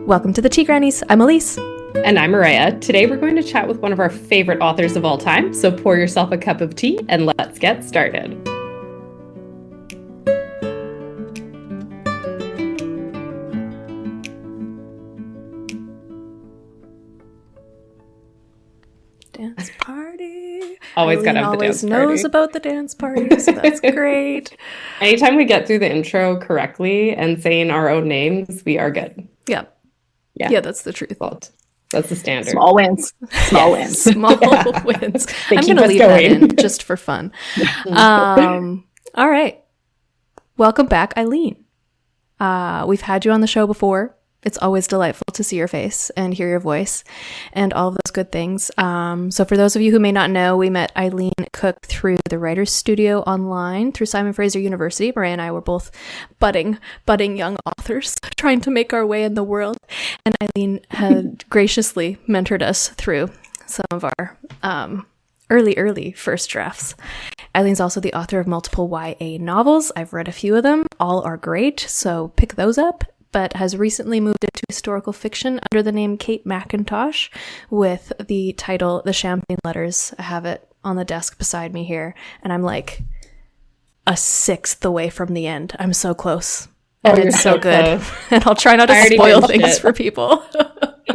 Welcome to the Tea Grannies. I'm Elise. And I'm Mariah. Today we're going to chat with one of our favorite authors of all time, so pour yourself a cup of tea and let's get started. Dance party. Always got to have the always dance party. knows about the dance party, so that's great. Anytime we get through the intro correctly and saying our own names, we are good. Yeah, that's the truth. Well, that's the standard. Small wins. Small wins. Small wins. I'm going to leave that in just for fun. All right. Welcome back, Eileen. We've had you on the show before. It's always delightful to see your face and hear your voice and all of those good things. So for those of you who may not know, we met Eileen Cook through the Writers Studio online through Simon Fraser University. Mariah and I were both budding young authors trying to make our way in the world. And Eileen had graciously mentored us through some of our early first drafts. Eileen also the author of multiple YA novels. I've read a few of them. All are great, so pick those up. But has recently moved into historical fiction under the name Kate MacIntosh with the title The Champagne Letters. I have it on the desk beside me here, and I'm like a sixth away from the end. I'm so close. And it's so good. And I'll try not to spoil things for people. But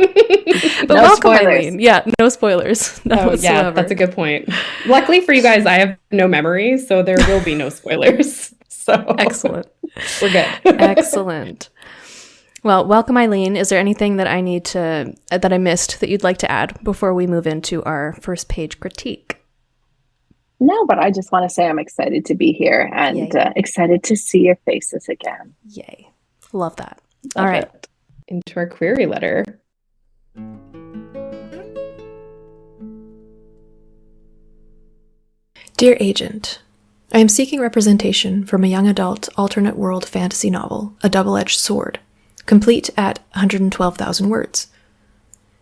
no welcome, spoilers. Eileen. Yeah, no spoilers. Yeah, that's a good point. Luckily for you guys, I have no memory, so there will be no spoilers. So excellent. We're good. Excellent. Well, welcome, Eileen. Is there anything that I missed that you'd like to add before we move into our first page critique? No, but I just want to say I'm excited to be here and excited to see your faces again. Yay. Love that. All right. Into our query letter. Dear Agent, I am seeking representation from a young adult alternate world fantasy novel, A Double-Edged Sword, complete at 112,000 words.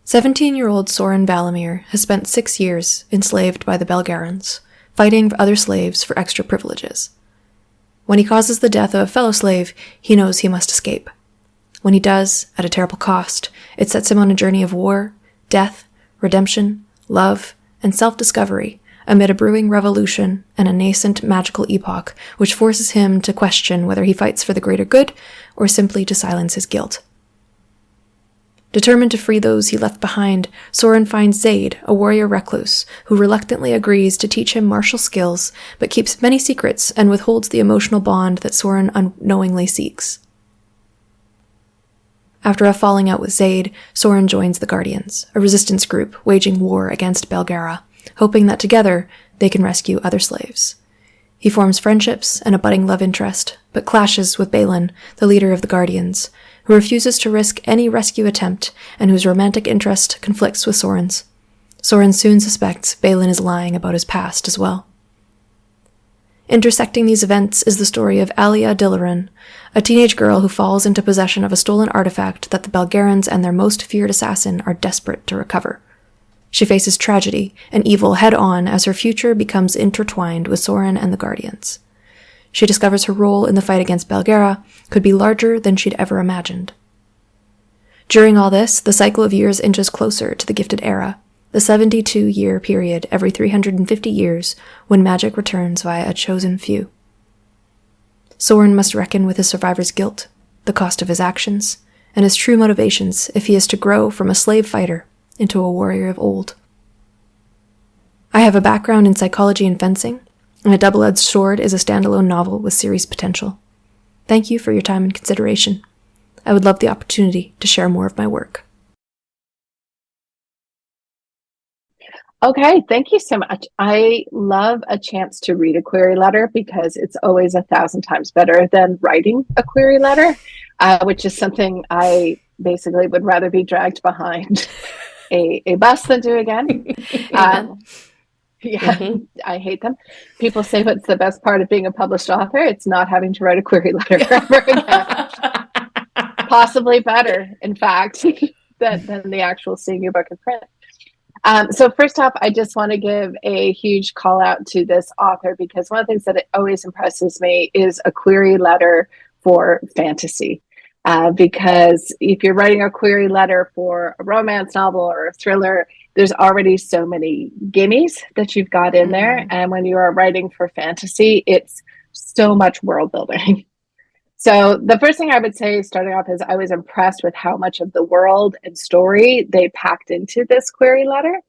17-year-old Soren Valamir has spent 6 years enslaved by the Belgarans, fighting other slaves for extra privileges. When he causes the death of a fellow slave, he knows he must escape. When he does, at a terrible cost, it sets him on a journey of war, death, redemption, love, and self-discovery amid a brewing revolution and a nascent magical epoch which forces him to question whether he fights for the greater good or simply to silence his guilt. Determined to free those he left behind, Soren finds Zaid, a warrior recluse, who reluctantly agrees to teach him martial skills, but keeps many secrets and withholds the emotional bond that Soren unknowingly seeks. After a falling out with Zaid, Soren joins the Guardians, a resistance group waging war against Belgara, hoping that together they can rescue other slaves. He forms friendships and a budding love interest, but clashes with Balin, the leader of the Guardians, who refuses to risk any rescue attempt and whose romantic interest conflicts with Soren's. Soren soon suspects Balin is lying about his past as well. Intersecting these events is the story of Alia Dilaran, a teenage girl who falls into possession of a stolen artifact that the Belgarans and their most feared assassin are desperate to recover. She faces tragedy and evil head-on as her future becomes intertwined with Soren and the Guardians. She discovers her role in the fight against Belgara could be larger than she'd ever imagined. During all this, the cycle of years inches closer to the Gifted Era, the 72-year period every 350 years when magic returns via a chosen few. Soren must reckon with his survivor's guilt, the cost of his actions, and his true motivations if he is to grow from a slave fighter into a warrior of old. I have a background in psychology and fencing, and A Double-Edged Sword is a standalone novel with series potential. Thank you for your time and consideration. I would love the opportunity to share more of my work. Okay, thank you so much. I love a chance to read a query letter because it's always 1,000 times better than writing a query letter, which is something I basically would rather be dragged behind a bus than do again. I hate them. People say what's the best part of being a published author? It's not having to write a query letter ever again. Possibly better, in fact, than the actual seeing your book in print. So first off, I just want to give a huge call out to this author because one of the things that it always impresses me is a query letter for fantasy. Because if you're writing a query letter for a romance novel or a thriller, there's already so many gimmies that you've got in there. And when you are writing for fantasy, it's so much world building. So the first thing I would say starting off is I was impressed with how much of the world and story they packed into this query letter.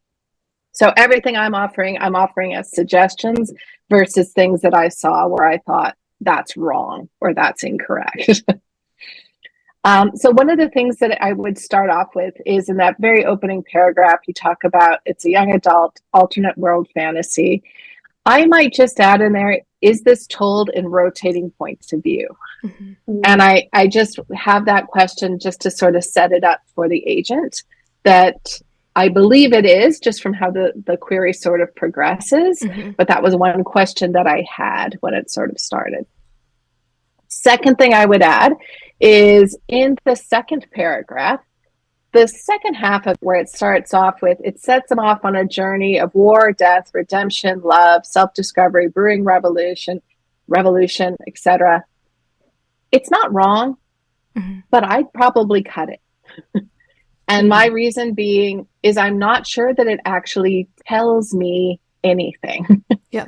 So everything I'm offering as suggestions versus things that I saw where I thought that's wrong or that's incorrect. So one of the things that I would start off with is in that very opening paragraph, you talk about it's a young adult alternate world fantasy. I might just add in there, is this told in rotating points of view? Mm-hmm. And I just have that question just to sort of set it up for the agent that I believe it is just from how the query sort of progresses. Mm-hmm. But that was one question that I had when it sort of started. Second thing I would add is in the second paragraph, the second half of where it starts off with, it sets them off on a journey of war, death, redemption, love, self-discovery, brewing revolution, etc. It's not wrong, but I'd probably cut it. And my reason being is I'm not sure that it actually tells me anything. Yeah.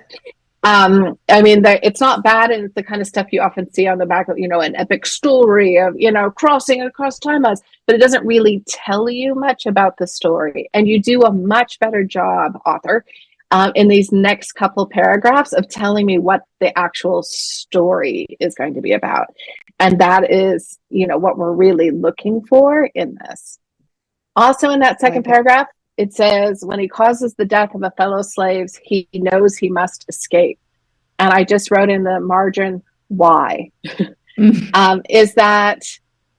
I mean, it's not bad, and it's the kind of stuff you often see on the back of, an epic story of, crossing across time lines, but it doesn't really tell you much about the story. And you do a much better job, author, in these next couple paragraphs of telling me what the actual story is going to be about. And that is, what we're really looking for in this. Also in that second paragraph, it says, when he causes the death of a fellow slave, he knows he must escape. And I just wrote in the margin, why? Is that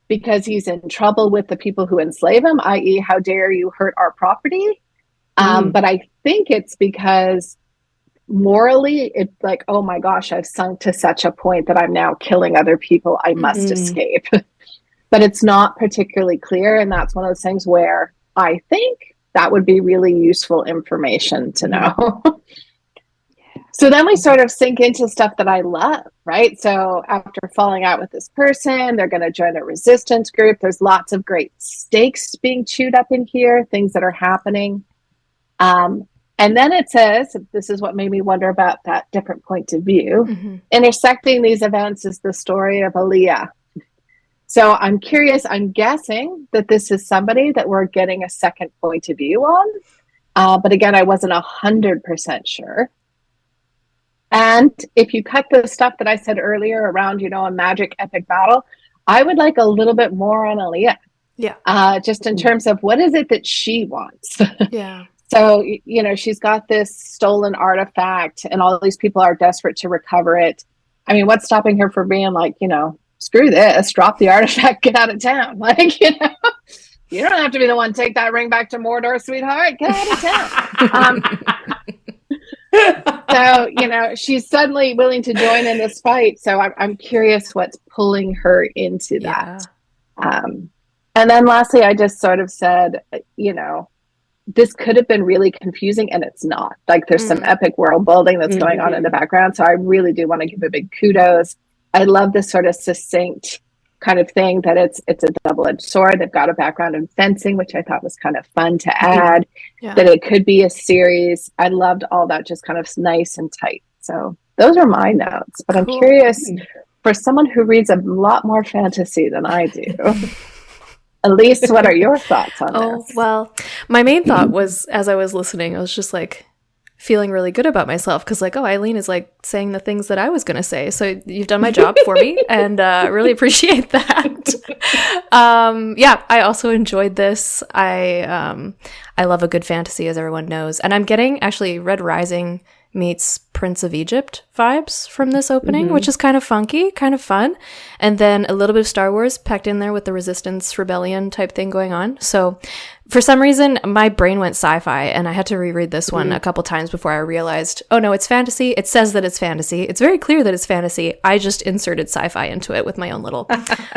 because he's in trouble with the people who enslave him, i.e., how dare you hurt our property? But I think it's because morally, it's like, oh my gosh, I've sunk to such a point that I'm now killing other people. I must escape. But it's not particularly clear. And that's one of those things where I think that would be really useful information to know. So then we sort of sink into stuff that I love, right? So after falling out with this person, they're going to join a resistance group. There's lots of great stakes being chewed up in here, things that are happening. And then it says, this is what made me wonder about that different point of view. Intersecting these events is the story of Aaliyah. So I'm curious, I'm guessing that this is somebody that we're getting a second point of view on. But again, I wasn't 100% sure. And if you cut the stuff that I said earlier around, a magic epic battle, I would like a little bit more on Aaliyah. Yeah. Just in terms of what is it that she wants? Yeah. So, she's got this stolen artifact and all these people are desperate to recover it. I mean, what's stopping her from being like, screw this, drop the artifact, get out of town. Like, you don't have to be the one to take that ring back to Mordor, sweetheart. Get out of town. So, she's suddenly willing to join in this fight. So I'm curious what's pulling her into that. Yeah. And then lastly, I just sort of said, this could have been really confusing and it's not. Like there's some epic world building that's going on in the background. So I really do want to give a big kudos. I love this sort of succinct kind of thing that it's a double-edged sword. They've got a background in fencing, which I thought was kind of fun to add, that it could be a series. I loved all that, just kind of nice and tight. So those are my notes, but I'm curious for someone who reads a lot more fantasy than I do. Elise, what are your thoughts on this? Well, my main thought was, as I was listening, I was just like, feeling really good about myself because Eileen is like saying the things that I was going to say. So you've done my job for me and really appreciate that. I also enjoyed this. I love a good fantasy, as everyone knows. And I'm getting actually Red Rising meets Prince of Egypt vibes from this opening, which is kind of funky, kind of fun. And then a little bit of Star Wars packed in there with the resistance rebellion type thing going on. So for some reason, my brain went sci-fi and I had to reread this one a couple times before I realized, oh no, it's fantasy. It says that it's fantasy. It's very clear that it's fantasy. I just inserted sci-fi into it with my own little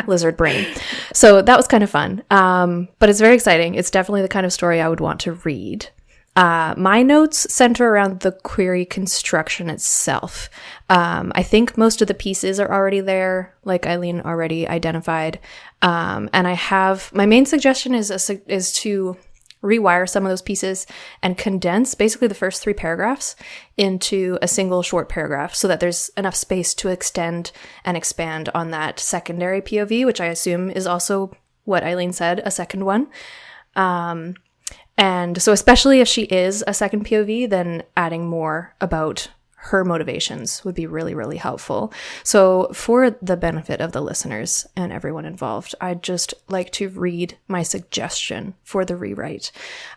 lizard brain. So that was kind of fun. But it's very exciting. It's definitely the kind of story I would want to read. My notes center around the query construction itself. I think most of the pieces are already there, like Eileen already identified. And I have, my main suggestion is to rewire some of those pieces and condense basically the first 3 paragraphs into a single short paragraph so that there's enough space to extend and expand on that secondary POV, which I assume is also what Eileen said, a second one. And so especially if she is a second POV, then adding more about her motivations would be really, really helpful. So for the benefit of the listeners and everyone involved, I'd just like to read my suggestion for the rewrite.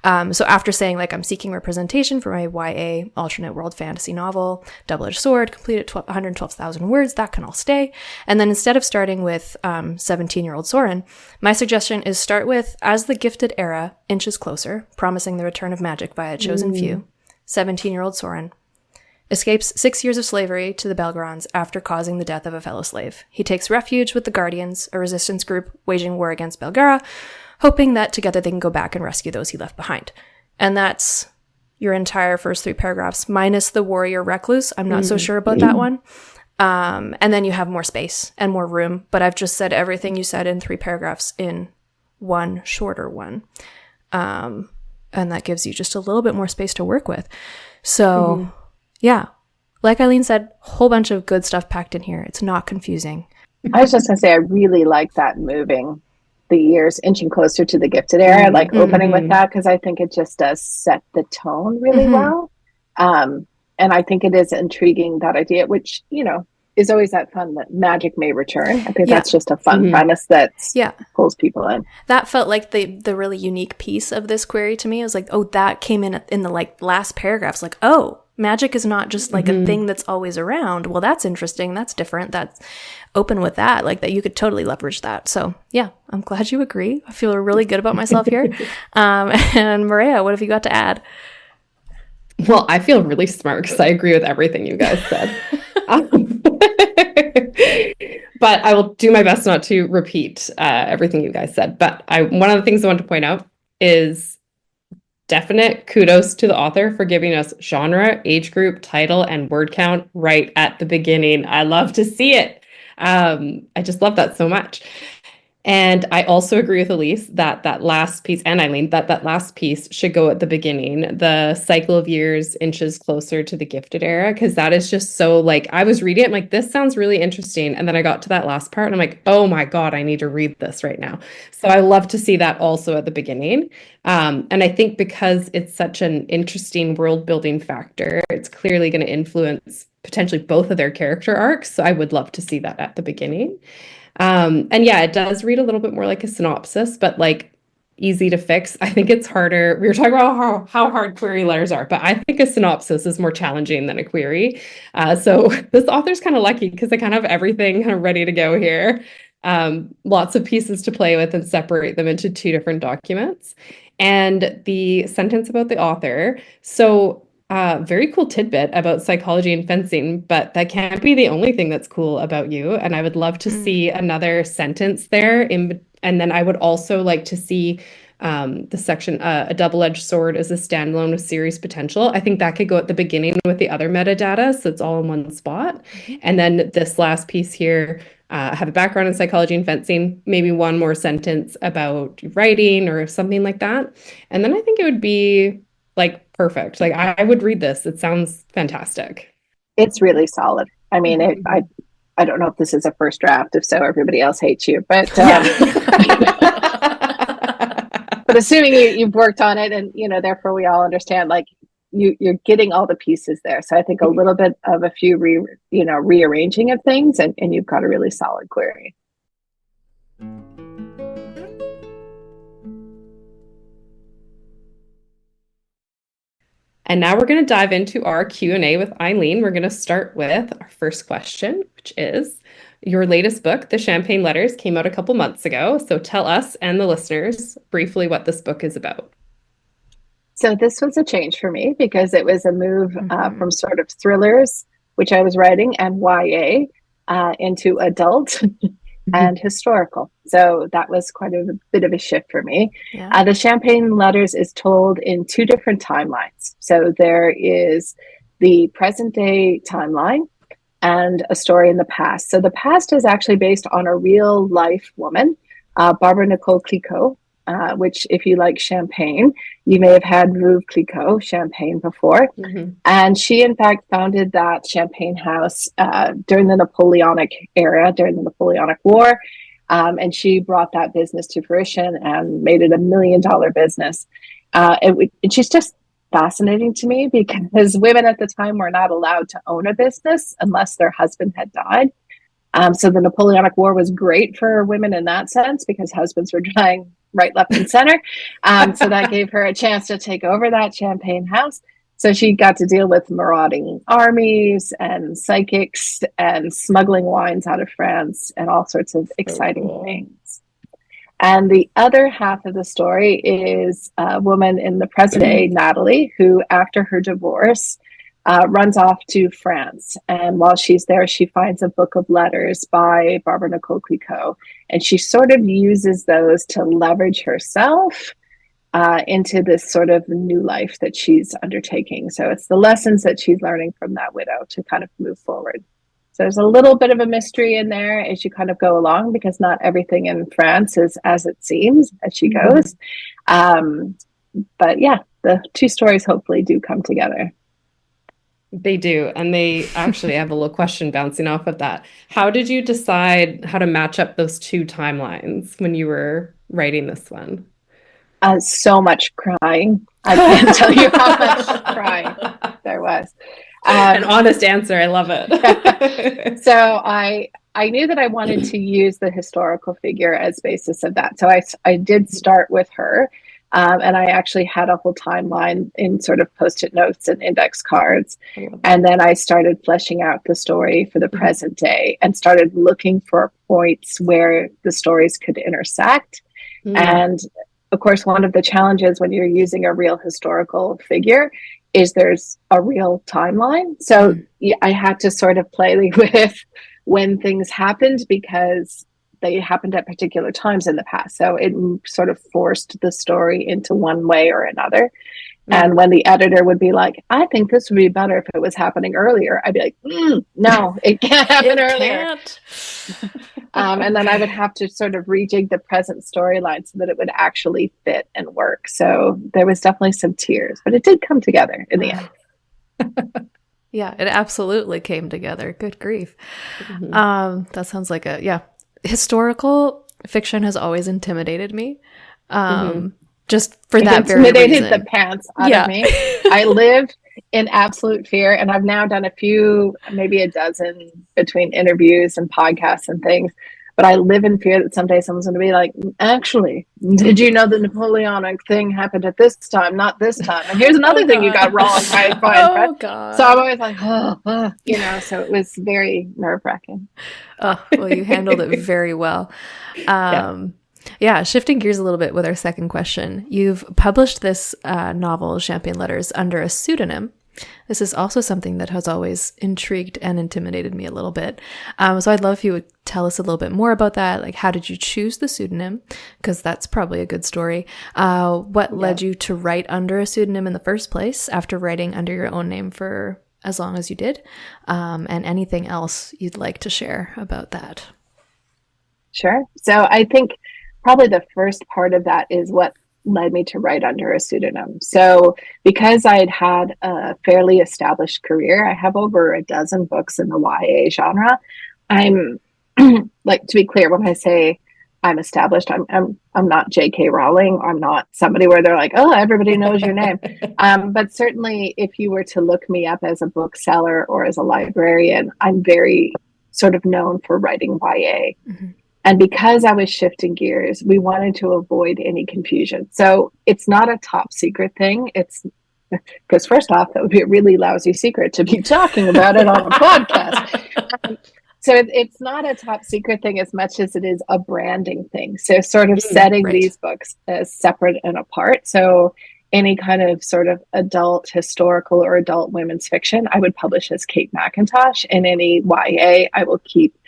So after saying, like, I'm seeking representation for my YA alternate world fantasy novel, Double-Edged Sword, completed 112,000 words, that can all stay. And then instead of starting with 17-year-old Soren, my suggestion is start with, as the gifted era inches closer, promising the return of magic by a chosen few, 17-year-old Soren escapes 6 years of slavery to the Belgrons after causing the death of a fellow slave. He takes refuge with the Guardians, a resistance group waging war against Belgara, hoping that together they can go back and rescue those he left behind. And that's your entire first 3 paragraphs, minus the warrior recluse. I'm not so sure about that one. And then you have more space and more room, but I've just said everything you said in 3 paragraphs in one shorter one. And that gives you just a little bit more space to work with. So... yeah, like Eileen said, whole bunch of good stuff packed in here. It's not confusing. I was just going to say, I really like that moving the years, inching closer to the gifted era, like opening with that, because I think it just does set the tone really well. And I think it is intriguing, that idea, which, you know, is always that fun that magic may return. I think that's just a fun premise that pulls people in. That felt like the really unique piece of this query to me. It was like, oh, that came in the like last paragraphs, like, oh, magic is not just like a thing that's always around. Well, that's interesting. That's different. That's open with that. Like that you could totally leverage that. So yeah, I'm glad you agree. I feel really good about myself here. And Maria, what have you got to add? Well, I feel really smart because I agree with everything you guys said. But I will do my best not to repeat everything you guys said. But one of the things I want to point out is definite kudos to the author for giving us genre, age group, title, and word count right at the beginning. I love to see it. I just love that so much. And I also agree with Elise that last piece, and Eileen, that last piece should go at the beginning. The cycle of years inches closer to the gifted era, because that is just so, like, I was reading it, I'm like, this sounds really interesting. And then I got to that last part and I'm like, oh my God, I need to read this right now. So I love to see that also at the beginning. And I think because it's such an interesting world building factor, it's clearly going to influence potentially both of their character arcs. So I would love to see that at the beginning. And yeah, it does read a little bit more like a synopsis, but like easy to fix. I think it's harder. We were talking about how hard query letters are, but I think a synopsis is more challenging than a query. So this author's kind of lucky because they kind of have everything kind of ready to go here. Lots of pieces to play with and separate them into 2 different documents. And the sentence about the author. So very cool tidbit about psychology and fencing, but that can't be the only thing that's cool about you. And I would love to see another sentence there. And then I would also like to see the section, a double-edged sword is a standalone with serious potential. I think that could go at the beginning with the other metadata, so it's all in one spot. And then this last piece here, have a background in psychology and fencing, maybe one more sentence about writing or something like that. And then I think it would be like perfect. Like I would read this. It sounds fantastic. It's really solid. I mean, I don't know if this is a first draft. If so, everybody else hates you. But but assuming you've worked on it, and you know, therefore we all understand. Like you're getting all the pieces there. So I think a little bit of a few rearranging of things, and you've got a really solid query. And now we're going to dive into our Q&A with Eileen. We're going to start with our first question, which is, your latest book, The Champagne Letters, came out a couple months ago. So tell us and the listeners briefly what this book is about. So this was a change for me because it was a move from sort of thrillers, which I was writing, and YA into adult and historical. So that was quite a bit of a shift for me. Yeah. The Champagne Letters is told in two different timelines. So there is the present day timeline and a story in the past. So the past is actually based on a real life woman, Barbara Nicole Clicquot, which if you like champagne, you may have had Veuve Clicquot champagne before. And she in fact founded that champagne house during the Napoleonic era, during the Napoleonic War. And she brought that business to fruition and made it $1 million business. And she's just fascinating to me because women at the time were not allowed to own a business unless their husband had died. So the Napoleonic War was great for women in that sense because husbands were dying right, left, and center. So that gave her a chance to take over that champagne house. So she got to deal with marauding armies and psychics and smuggling wines out of France and all sorts of exciting things. And the other half of the story is a woman in the present day, Natalie, who after her divorce runs off to France. And while she's there, she finds a book of letters by Barbara Nicole Clicquot. And she sort of uses those to leverage herself into this sort of new life that she's undertaking. So it's the lessons that she's learning from that widow to kind of move forward. So there's a little bit of a mystery in there as you kind of go along, because not everything in France is as it seems as she goes. But yeah, the two stories hopefully do come together. They do. And they actually have a little question bouncing off of that. How did you decide how to match up those two timelines when you were writing this one? So much crying. I can't tell you how much crying there was. An honest answer. I love it. So I knew that I wanted to use the historical figure as basis of that. So I did start with her. And I actually had a whole timeline in sort of post-it notes and index cards. And then I started fleshing out the story for the present day and started looking for points where the stories could intersect. And of course, one of the challenges when you're using a real historical figure is there's a real timeline. So I had to sort of play with when things happened because they happened at particular times in the past. So it sort of forced the story into one way or another. And when the editor would be like, I think this would be better if it was happening earlier, I'd be like, no, it can't happen earlier. And then I would have to sort of rejig the present storyline so that it would actually fit and work. So there was definitely some tears, but it did come together in the end. Yeah, it absolutely came together. Good grief. That sounds like historical fiction has always intimidated me. Just for that very reason. Intimidated the pants out of me. I live in absolute fear, and I've now done a few, maybe a dozen between interviews and podcasts and things. But I live in fear that someday someone's going to be like, actually, did you know the Napoleonic thing happened at this time, not this time? And here's another thing you got wrong. God. So I'm always like, so it was very nerve-wracking. Oh, well, you handled it very well. Shifting gears a little bit with our second question. You've published this novel, Champagne Letters, under a pseudonym. This is also something that has always intrigued and intimidated me a little bit. So I'd love if you would tell us a little bit more about that. Like, how did you choose the pseudonym? Because that's probably a good story. What led you to write under a pseudonym in the first place after writing under your own name for as long as you did? And anything else you'd like to share about that? Sure. So I think probably the first part of that is what led me to write under a pseudonym. So because I'd had a fairly established career, I have over a dozen books in the YA genre. I'm like, to be clear, when I say I'm established, I'm not J.K. Rowling. I'm not somebody where they're like, oh, everybody knows your name. But certainly if you were to look me up as a bookseller or as a librarian, I'm very sort of known for writing YA. And because I was shifting gears, we wanted to avoid any confusion. So it's not a top secret thing. It's because first off, that would be a really lousy secret to be talking about it on a podcast. So it's not a top secret thing as much as it is a branding thing. So sort of setting these books as separate and apart. So any kind of sort of adult historical or adult women's fiction, I would publish as Kate MacIntosh. And any YA, I will keep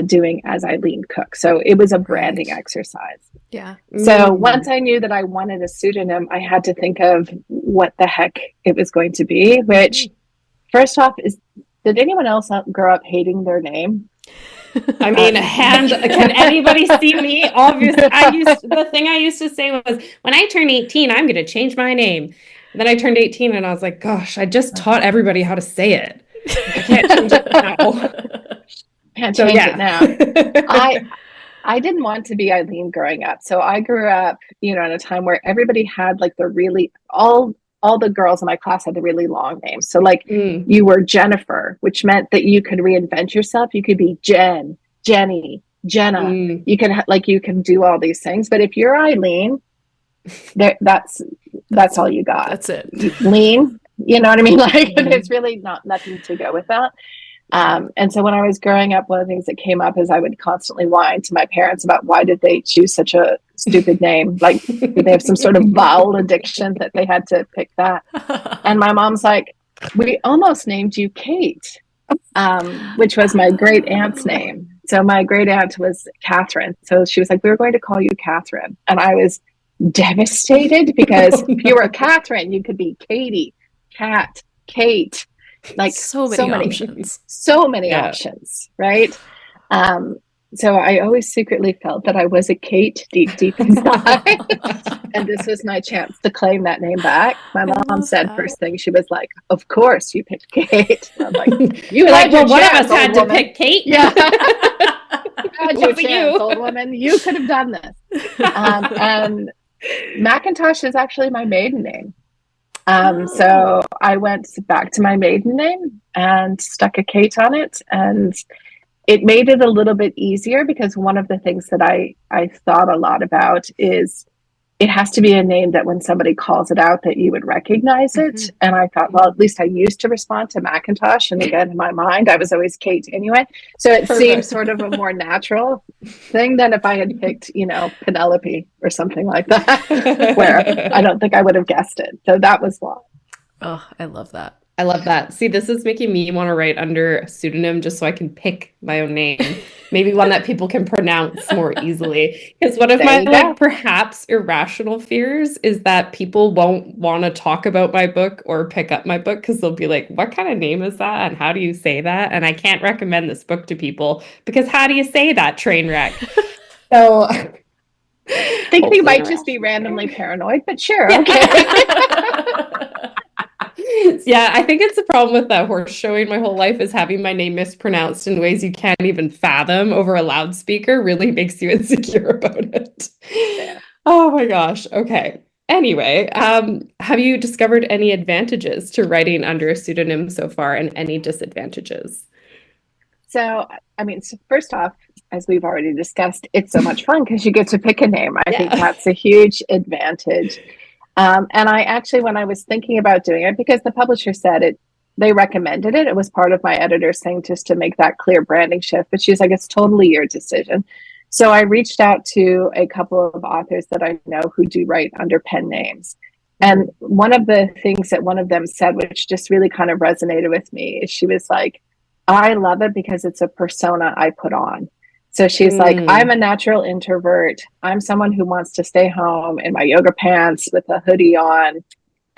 doing as Eileen Cook. So it was a branding exercise. Yeah. So once I knew that I wanted a pseudonym, I had to think of what the heck it was going to be, which first off did anyone else grow up hating their name? I mean, can anybody see me? Obviously, the thing I used to say was, when I turn 18, I'm going to change my name. And then I turned 18 and I was like, gosh, I just taught everybody how to say it. I can't change it now. Can't change it now. I didn't want to be Eileen growing up. So I grew up, at a time where everybody had like all the girls in my class had the really long names. So like you were Jennifer, which meant that you could reinvent yourself. You could be Jen, Jenny, Jenna. You can do all these things. But if you're Eileen, that's all you got. That's it. Lean, you know what I mean? Like there's really nothing to go with that. And so when I was growing up, one of the things that came up is I would constantly whine to my parents about why did they choose such a stupid name? Like, did they have some sort of vowel addiction that they had to pick that? And my mom's like, we almost named you Kate, which was my great aunt's name. So my great aunt was Catherine. So she was like, we were going to call you Catherine. And I was devastated because if you were Catherine, you could be Katie, Kat, Kate. Like so many options, right? So I always secretly felt that I was a Kate deep inside. And this was my chance to claim that name back. My mom said first thing, she was like, of course you picked Kate. I'm like, you had your one chance, of us had to pick Kate. Yeah. You had your chance, old woman. You could have done this. And MacIntosh is actually my maiden name. So I went back to my maiden name and stuck a Kate on it, and it made it a little bit easier because one of the things that I thought a lot about is it has to be a name that when somebody calls it out that you would recognize it. And I thought, well, at least I used to respond to MacIntosh, and again, in my mind, I was always Kate anyway. So it seemed sort of a more natural thing than if I had picked, Penelope or something like that, where I don't think I would have guessed it. So that was why. Oh, I love that. I love that. See, this is making me want to write under a pseudonym just so I can pick my own name. Maybe one that people can pronounce more easily. Because one of my perhaps irrational fears is that people won't want to talk about my book or pick up my book because they'll be like, what kind of name is that? And how do you say that? And I can't recommend this book to people because how do you say that, train wreck? So I think they might just be randomly paranoid, but sure. Okay. Yeah, I think it's the problem with that horse showing my whole life is having my name mispronounced in ways you can't even fathom over a loudspeaker really makes you insecure about it. Yeah. Oh my gosh. Okay. Anyway, have you discovered any advantages to writing under a pseudonym so far and any disadvantages? So, first off, as we've already discussed, it's so much fun because you get to pick a name. I think that's a huge advantage. And I actually, when I was thinking about doing it, because the publisher said it, they recommended it. It was part of my editor's thing just to make that clear branding shift. But she was like, it's totally your decision. So I reached out to a couple of authors that I know who do write under pen names. And one of the things that one of them said, which just really kind of resonated with me, is she was like, I love it because it's a persona I put on. So she's like, I'm a natural introvert. I'm someone who wants to stay home in my yoga pants with a hoodie on.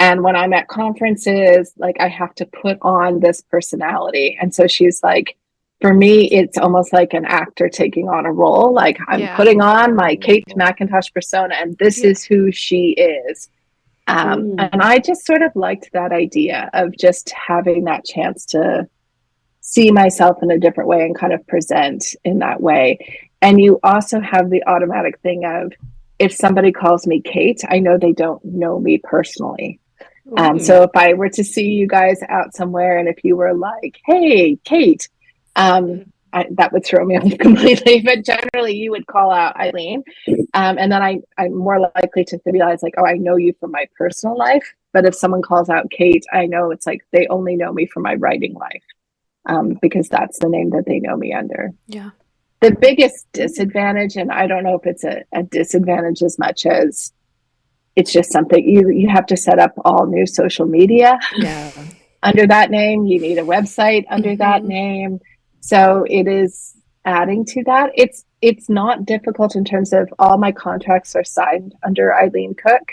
And when I'm at conferences, like I have to put on this personality. And so she's like, for me, it's almost like an actor taking on a role. Like I'm putting on my Kate MacIntosh persona and this is who she is. And I just sort of liked that idea of just having that chance to see myself in a different way and kind of present in that way. And you also have the automatic thing of if somebody calls me Kate, I know they don't know me personally. So if I were to see you guys out somewhere and if you were like, hey, Kate, that would throw me off completely. But generally you would call out Eileen. And then I'm more likely to realize like, oh, I know you from my personal life. But if someone calls out Kate, I know it's like they only know me from my writing life. Because that's the name that they know me under. Yeah. The biggest disadvantage, and I don't know if it's a disadvantage as much as it's just something you have to set up all new social media under that name. You need a website under that name. So it is, adding to that, it's not difficult in terms of all my contracts are signed under Eileen Cook.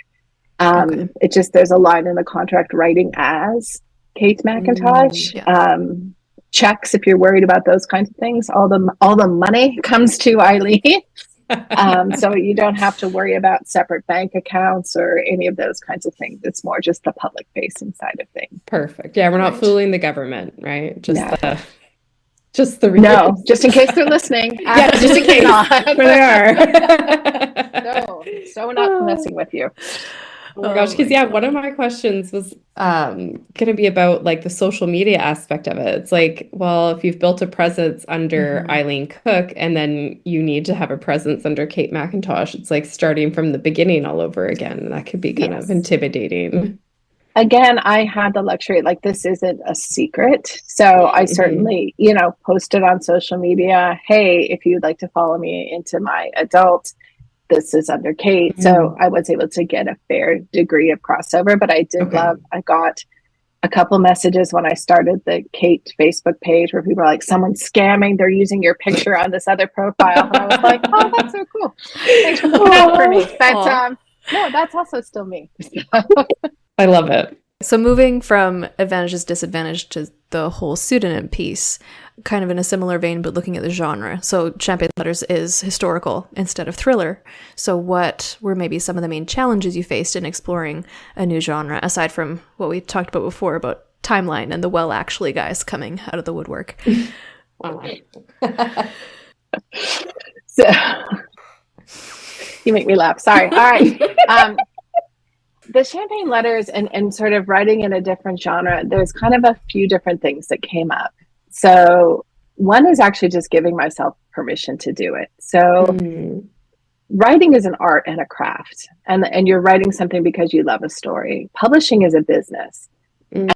It just, there's a line in the contract writing as Kate MacIntosh. Checks, if you're worried about those kinds of things, all the money comes to Eileen. So you don't have to worry about separate bank accounts or any of those kinds of things. It's more just the public facing side of things. Perfect. Yeah, we're not fooling the government, right? Just just in case they're listening. Yeah, just in case where they are. So not messing with you. Oh my gosh, because one of my questions was going to be about like the social media aspect of it. It's like, well, if you've built a presence under Eileen Cook and then you need to have a presence under Kate MacIntosh, it's like starting from the beginning all over again. And that could be kind of intimidating. Again, I had the luxury, like this isn't a secret. So I certainly, posted on social media, hey, if you'd like to follow me into my adult, this is under Kate. So I was able to get a fair degree of crossover, but I did I got a couple messages when I started the Kate Facebook page where people were like, someone's scamming, they're using your picture on this other profile. And I was like, oh, that's so cool. Thanks for looking out for me. But no, that's also still me. I love it. So moving from advantages, disadvantage to the whole pseudonym piece, kind of in a similar vein, but looking at the genre. So Champagne Letters is historical instead of thriller. So what were maybe some of the main challenges you faced in exploring a new genre, aside from what we talked about before about timeline and the well actually guys coming out of the woodwork? So you make me laugh. Sorry. All right. The Champagne Letters and sort of writing in a different genre, there's kind of a few different things that came up. So one is actually just giving myself permission to do it. So writing is an art and a craft, and you're writing something because you love a story. Publishing is a business.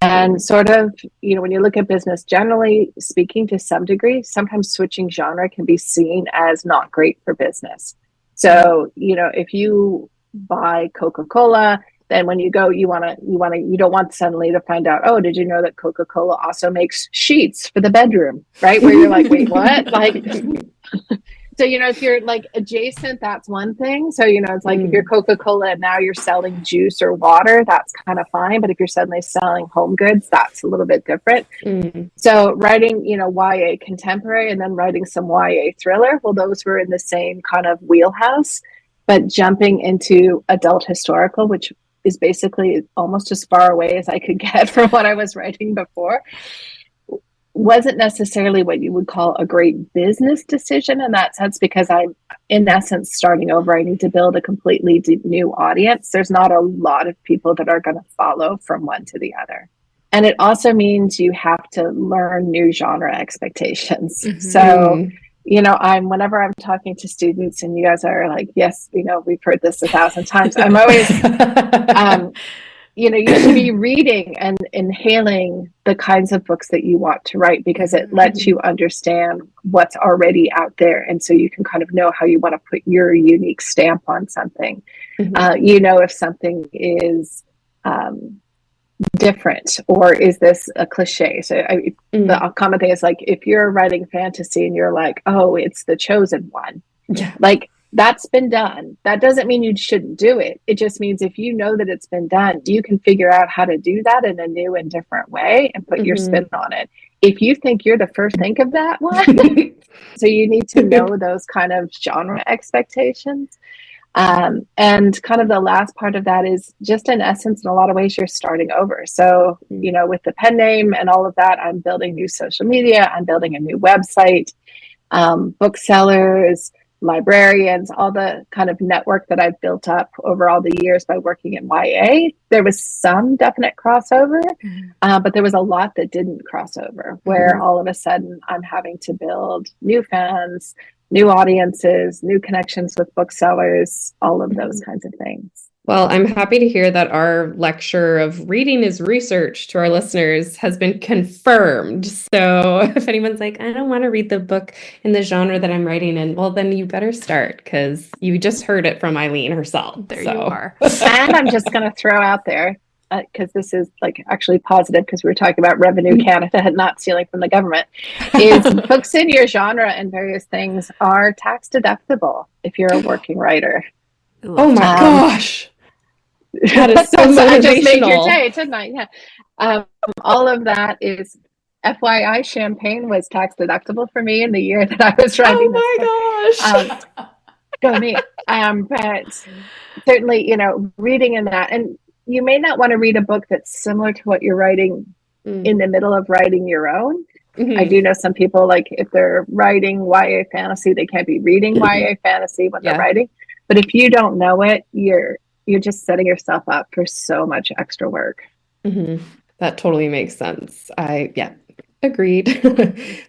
And sort of, when you look at business, generally speaking, to some degree, sometimes switching genre can be seen as not great for business. So, if you buy Coca-Cola, then when you go, you don't want suddenly to find out, oh, did you know that Coca-Cola also makes sheets for the bedroom, right? Where you're like, wait, what? Like, so, if you're like adjacent, that's one thing. So, it's like if you're Coca-Cola and now you're selling juice or water, that's kind of fine. But if you're suddenly selling home goods, that's a little bit different. So writing, YA contemporary and then writing some YA thriller, well, those were in the same kind of wheelhouse. But jumping into adult historical, which is basically almost as far away as I could get from what I was writing before, wasn't necessarily what you would call a great business decision in that sense, because I'm, in essence, starting over. I need to build a completely new audience. There's not a lot of people that are going to follow from one to the other. And it also means you have to learn new genre expectations. So whenever I'm talking to students and you guys are like, yes, we've heard this 1,000 times. I'm always, you should be reading and inhaling the kinds of books that you want to write, because it lets you understand what's already out there. And so you can kind of know how you want to put your unique stamp on something. If something is, different, or is this a cliche? So the common thing is like, if you're writing fantasy and you're like, oh, it's the chosen one, like that's been done. That doesn't mean you shouldn't do it. It just means if you know that it's been done, you can figure out how to do that in a new and different way and put your spin on it. If you think you're the first think of that one, so you need to know those kind of genre expectations. And kind of the last part of that is just, in essence, in a lot of ways, you're starting over. So, with the pen name and all of that, I'm building new social media. I'm building a new website, booksellers, librarians, all the kind of network that I've built up over all the years by working in YA. There was some definite crossover, but there was a lot that didn't cross over, where all of a sudden I'm having to build new fans, new audiences, new connections with booksellers, all of those kinds of things. Well, I'm happy to hear that our lecture of reading is research to our listeners has been confirmed. So if anyone's like, I don't want to read the book in the genre that I'm writing in, well, then you better start, because you just heard it from Eileen herself. There you are. And I'm just going to throw out there, because this is like actually positive because we were talking about Revenue Canada and not stealing from the government, is books in your genre and various things are tax deductible if you're a working writer. Oh my gosh. That is so motivational. I just made your day, didn't I? Yeah. All of that is FYI, champagne was tax deductible for me in the year that I was writing this book. Oh my gosh. Go me. But certainly, reading in that, and you may not want to read a book that's similar to what you're writing in the middle of writing your own. I do know some people, like if they're writing YA fantasy, they can't be reading YA fantasy when they're writing. But if you don't know it, you're just setting yourself up for so much extra work. That totally makes sense. Agreed.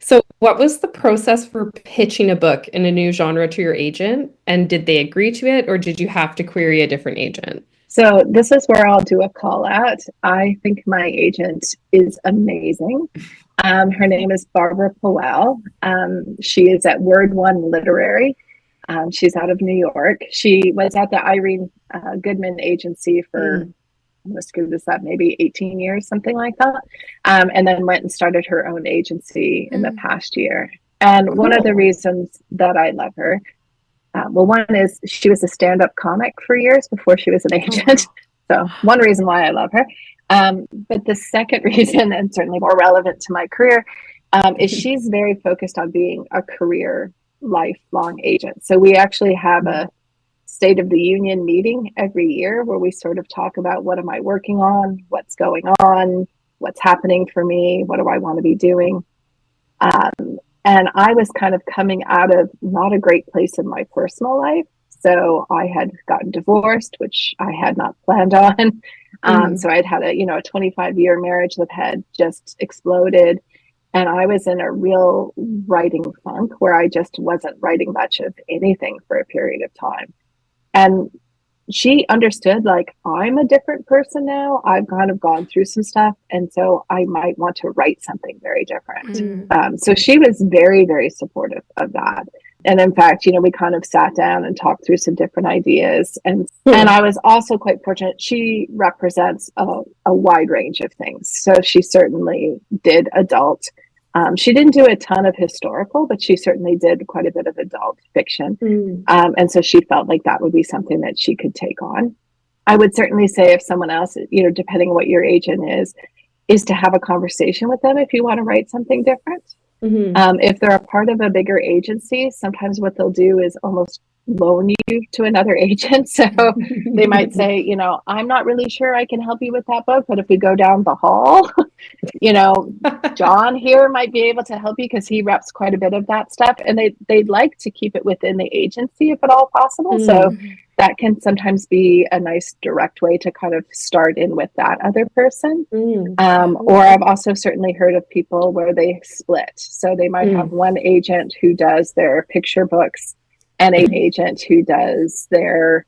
So what was the process for pitching a book in a new genre to your agent? And did they agree to it, or did you have to query a different agent? So this is where I'll do a call out. I think my agent is amazing. Her name is Barbara Powell. She is at Word One Literary. She's out of New York. She was at the Irene Goodman agency for, I'm going to screw this up, maybe 18 years, something like that. And then went and started her own agency in the past year. And one of the reasons that I love her, one is she was a stand-up comic for years before she was an agent. So one reason why I love her. But the second reason, and certainly more relevant to my career, is she's very focused on being a career lifelong agent. So we actually have a State of the Union meeting every year where we sort of talk about what am I working on, what's going on, what's happening for me, what do I want to be doing. And I was kind of coming out of not a great place in my personal life. So I had gotten divorced, which I had not planned on. So I'd had a 25-year marriage that had just exploded. And I was in a real writing funk where I just wasn't writing much of anything for a period of time. And she understood, like, I'm a different person now. I've kind of gone through some stuff. And so I might want to write something very different. So she was very, very supportive of that. And in fact, we kind of sat down and talked through some different ideas. And I was also quite fortunate. She represents a wide range of things. So she certainly did adult. She didn't do a ton of historical, but she certainly did quite a bit of adult fiction. And so she felt like that would be something that she could take on. I would certainly say if someone else, depending on what your agent is to have a conversation with them if you want to write something different. If they're a part of a bigger agency, sometimes what they'll do is almost loan you to another agent. So they might say, I'm not really sure I can help you with that book, but if we go down the hall, John here might be able to help you because he reps quite a bit of that stuff. And they'd like to keep it within the agency if at all possible. So that can sometimes be a nice direct way to kind of start in with that other person. Or I've also certainly heard of people where they split. So they might have one agent who does their picture books and an agent who does their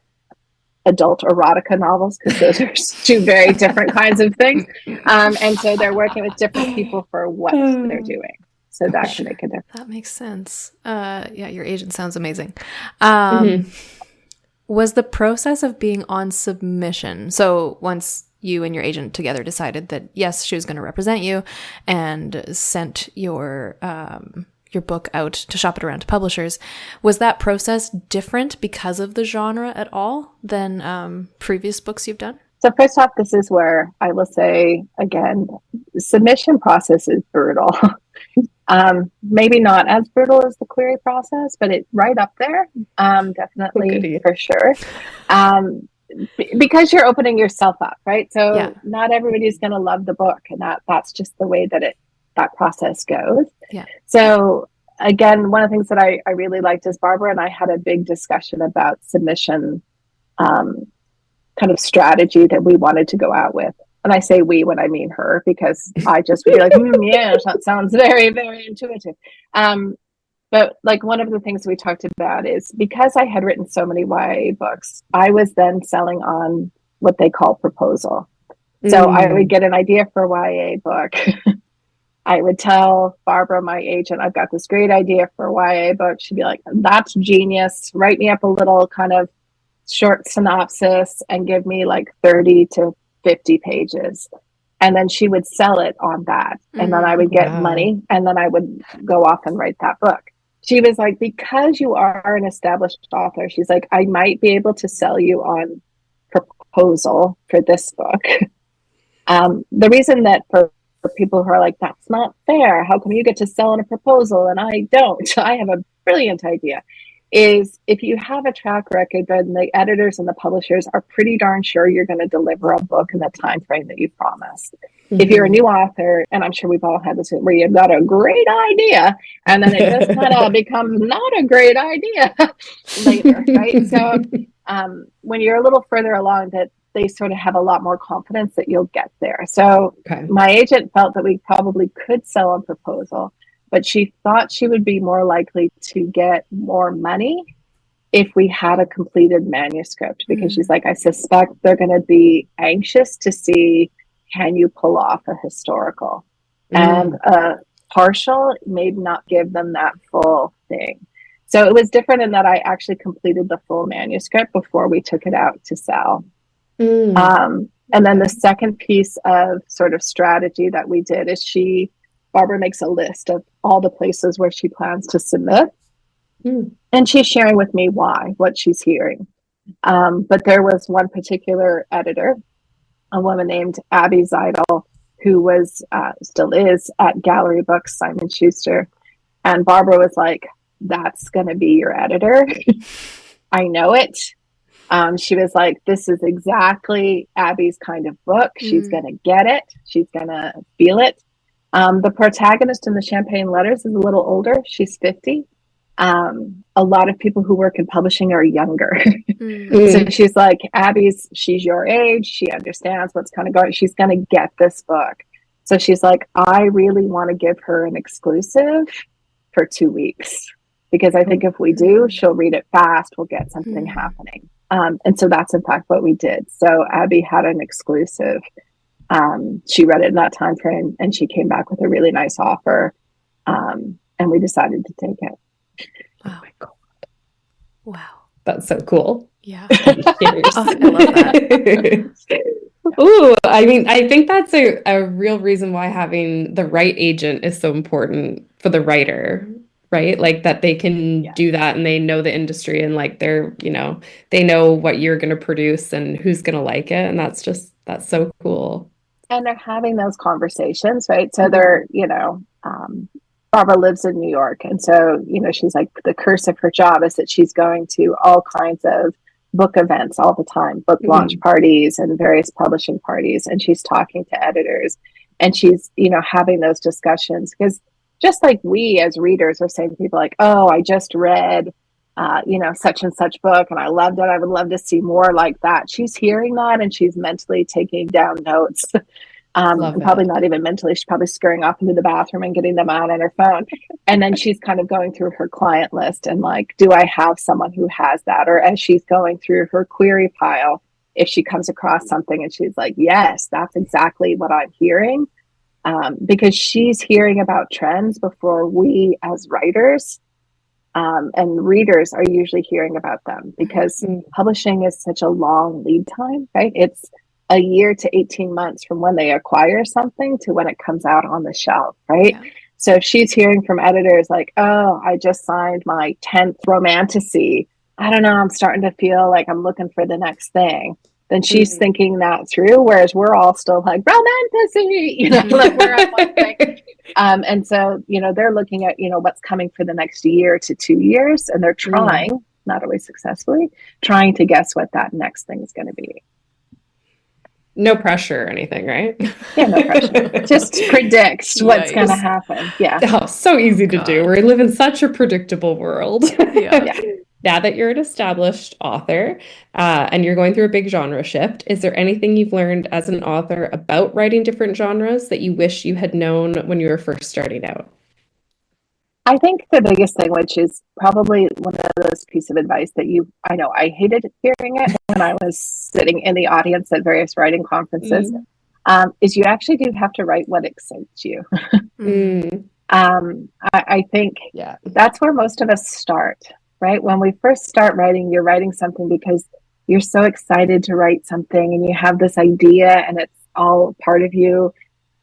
adult erotica novels, because those are two very different kinds of things. And so they're working with different people for what they're doing. So that can make a difference. That makes sense. Your agent sounds amazing. Was the process of being on submission, so once you and your agent together decided that, yes, she was going to represent you and sent your book out to shop it around to publishers, was that process different because of the genre at all than previous books you've done? So first off, this is where I will say, again, the submission process is brutal. Maybe not as brutal as the query process, but it's right up there, definitely, for sure. Because you're opening yourself up, right? So not everybody's going to love the book, and that's just the way that that process goes. So again, one of the things that I really liked is Barbara and I had a big discussion about submission kind of strategy that we wanted to go out with. And I say we when I mean her, because I just would be like, yeah, that sounds very, very intuitive. But like one of the things we talked about is because I had written so many YA books, I was then selling on what they call proposal. So I would get an idea for a YA book. I would tell Barbara, my agent, I've got this great idea for a YA book. She'd be like, that's genius. Write me up a little kind of short synopsis and give me like 30 to 50 pages. And then she would sell it on that. And then I would get money, and then I would go off and write that book. She was like, because you are an established author, she's like, I might be able to sell you on proposal for this book. The reason that for people who are like, that's not fair, how come you get to sell on a proposal and I don't? I have a brilliant idea. Is if you have a track record, then the editors and the publishers are pretty darn sure you're going to deliver a book in the time frame that you promised. If you're a new author, and I'm sure we've all had this, where you've got a great idea and then it just kind of becomes not a great idea later, right? So when you're a little further along, that they sort of have a lot more confidence that you'll get there. So my agent felt that we probably could sell on proposal, but she thought she would be more likely to get more money if we had a completed manuscript, because she's like, I suspect they're going to be anxious to see, can you pull off a historical? And partial may not give them that full thing. So it was different in that I actually completed the full manuscript before we took it out to sell. And then the second piece of sort of strategy that we did is Barbara makes a list of all the places where she plans to submit. And she's sharing with me what she's hearing. But there was one particular editor, a woman named Abby Zeidel, who was, still is at Gallery Books, Simon Schuster. And Barbara was like, that's going to be your editor. I know it. She was like, this is exactly Abby's kind of book. She's going to get it. She's going to feel it. The protagonist in the Champagne Letters is a little older. She's 50. A lot of people who work in publishing are younger. So she's like, she's your age. She understands what's kind of going. She's going to get this book. So she's like, I really want to give her an exclusive for 2 weeks, because I think if we do, she'll read it fast. We'll get something happening. And so that's in fact what we did. So Abby had an exclusive. She read it in that time frame, and she came back with a really nice offer. And we decided to take it. Wow. Oh my God. Wow. That's so cool. Yeah. I love that. Ooh, I mean, I think that's a real reason why having the right agent is so important for the writer, right? Like that they can do that, and they know the industry, and like they know what you're going to produce and who's going to like it. And that's so cool. And they're having those conversations, right? So they're, Barbara lives in New York. And so, she's like, the curse of her job is that she's going to all kinds of book events all the time, book launch parties and various publishing parties. And she's talking to editors, and she's, having those discussions, because just like we as readers are saying to people like, oh, I just read, such and such book and I loved it. I would love to see more like that. She's hearing that, and she's mentally taking down notes. And probably not even mentally. She's probably scurrying off into the bathroom and getting them out on her phone. And then she's kind of going through her client list and like, do I have someone who has that? Or as she's going through her query pile, if she comes across something and she's like, yes, that's exactly what I'm hearing. Because she's hearing about trends before we as writers and readers are usually hearing about them, because publishing is such a long lead time, right? It's a year to 18 months from when they acquire something to when it comes out on the shelf, right? Yeah. So she's hearing from editors like, oh, I just signed my 10th romantasy. I don't know, I'm starting to feel like I'm looking for the next thing. Then she's thinking that through, whereas we're all still like, romantasy, like we're on one thing. And so, they're looking at, what's coming for the next year to 2 years, and they're trying, not always successfully, trying to guess what that next thing is going to be. No pressure or anything, right? Yeah, no pressure. Just predict what's going to happen. Yeah. Oh, so easy to do. We live in such a predictable world. Yeah. Now that you're an established author and you're going through a big genre shift, is there anything you've learned as an author about writing different genres that you wish you had known when you were first starting out? I think the biggest thing, which is probably one of those pieces of advice that I know I hated hearing it when I was sitting in the audience at various writing conferences, is you actually do have to write what excites you. I think that's where most of us start, right? When we first start writing, you're writing something because you're so excited to write something and you have this idea and it's all part of you.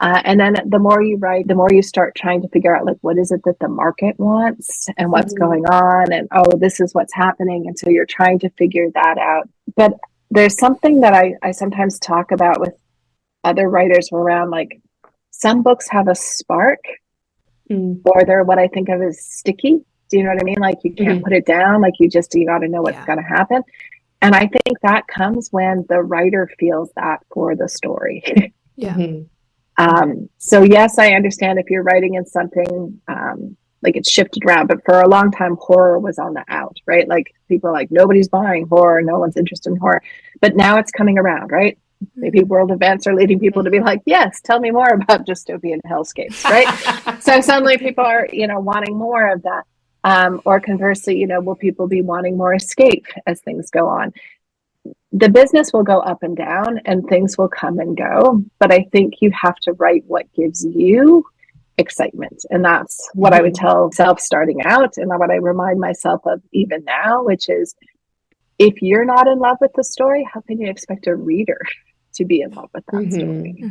And then the more you write, the more you start trying to figure out, like, what is it that the market wants and what's going on? And, oh, this is what's happening. And so you're trying to figure that out. But there's something that I sometimes talk about with other writers around, like, some books have a spark or they're what I think of as sticky. Do you know what I mean? Like, you can't put it down. Like, you got to know what's going to happen. And I think that comes when the writer feels that for the story. So yes, I understand if you're writing in something, like it's shifted around, but for a long time, horror was on the out, right? Like, people are like, nobody's buying horror. No one's interested in horror, but now it's coming around, right? Maybe world events are leading people to be like, yes, tell me more about dystopian hellscapes, right? So suddenly people are, wanting more of that. Or conversely, will people be wanting more escape as things go on? The business will go up and down and things will come and go, but I think you have to write what gives you excitement. And that's what I would tell myself starting out, and what I remind myself of even now, which is, if you're not in love with the story, how can you expect a reader to be in love with that story?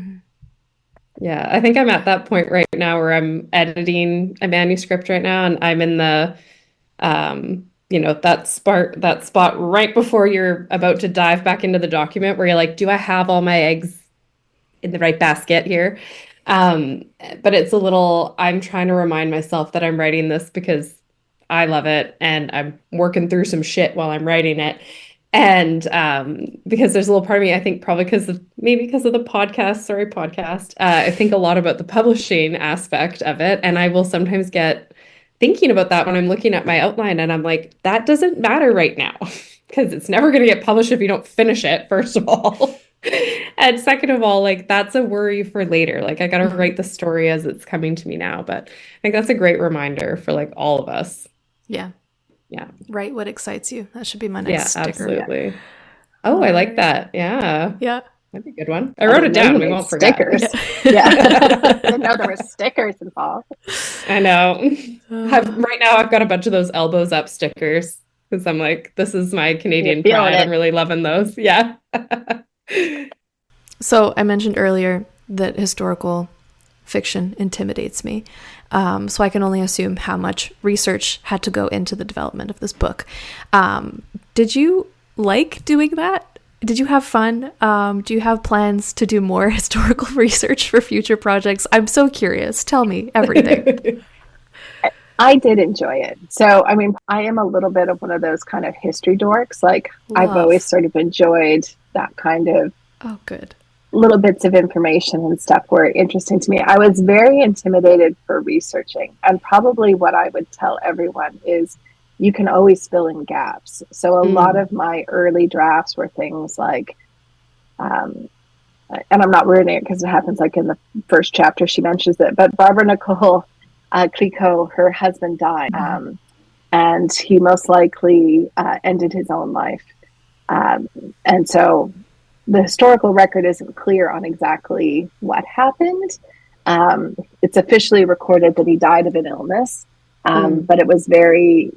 Yeah, I think I'm at that point right now where I'm editing a manuscript right now, and I'm in the that spot right before you're about to dive back into the document where you're like, do I have all my eggs in the right basket here? But it's a little, I'm trying to remind myself that I'm writing this because I love it and I'm working through some shit while I'm writing it. And because there's a little part of me, I think probably because of the podcast, I think a lot about the publishing aspect of it. And I will sometimes get thinking about that when I'm looking at my outline and I'm like, that doesn't matter right now because it's never going to get published if you don't finish it, first of all. And second of all, like, that's a worry for later. Like, I got to write the story as it's coming to me now. But I think that's a great reminder for, like, all of us. Yeah. Yeah. Write what excites you. That should be my next sticker. Absolutely. Yeah. Oh, I like that. Yeah. Yeah. That'd be a good one. I wrote it down. We won't forget. Stickers. Yeah. I didn't know there were stickers involved. I know. Right now, I've got a bunch of those elbows up stickers because I'm like, this is my Canadian pride. I'm really loving those. Yeah. So I mentioned earlier that historical fiction intimidates me. So I can only assume how much research had to go into the development of this book. Did you like doing that? Did you have fun? Do you have plans to do more historical research for future projects? I'm so curious. Tell me everything. I did enjoy it. So, I mean, I am a little bit of one of those kind of history dorks. Like, I've always sort of enjoyed that kind of little bits of information and stuff were interesting to me. I was very intimidated for researching. And probably what I would tell everyone is, you can always fill in gaps. So a lot of my early drafts were things like, and I'm not ruining it because it happens like in the first chapter, she mentions it, but Barbara Nicole Clicquot, her husband died, and he most likely ended his own life. And so the historical record isn't clear on exactly what happened. It's officially recorded that he died of an illness. But it was very